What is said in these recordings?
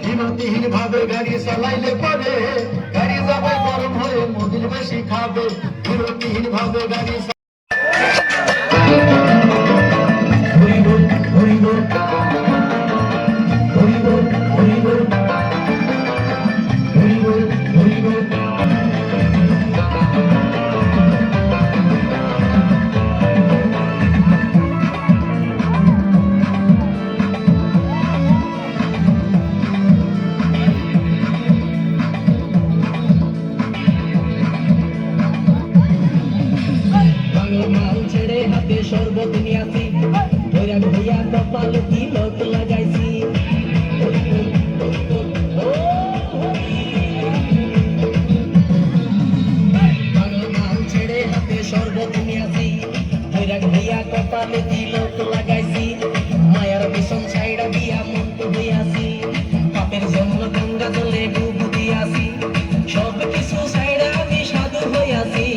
বিরতিহীন ভাবে গাড়ি চালাইলে পরে গাড়ি যাবে গরম হয়ে মোবিল বেশি খাবে। বিরতিহীন ভাবে গাড়ি শরবত নিয়াছি ধৈরা ধৈয়া কপালে তিলক লাগাইছি। মাল ছেড়ে হাতে শরবত নিয়াছি ধৈরা ধৈয়া কপালে তিলক লাগাইছি। মায়ার পিছন ছাইড়া দিয়া মন্ত হইয়াছি পাপের জন্য গঙ্গা জলে ডুব দিয়াছি। সব কিছু ছাইড়া আমি সাধু হইয়াছি।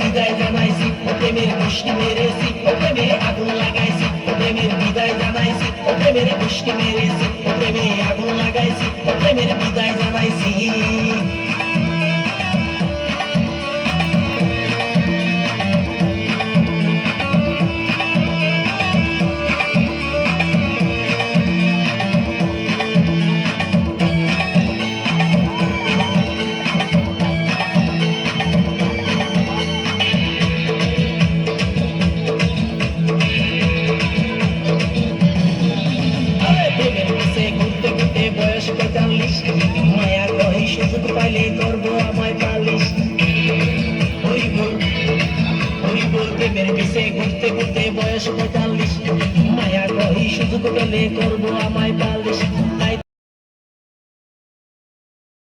বিদায় জানাইছি প্রেমের বৃষ্টি মেরেছি প্রেমে আগুন লাগাইছি প্রেমের বিদায় জানাইছি প্রেমের বৃষ্টি মেরেছি প্রেমে আগুন লাগাইছি প্রেমের বিদায় জানাইছি। মায়া কহি সুযোগ পাইলে করবো আমায় পালিশ। প্রেমের পিছে ঘুরতে ঘুরতে বয়স 45 মায়া কহি সুযোগ পেলে করবো আমায় পালিশ।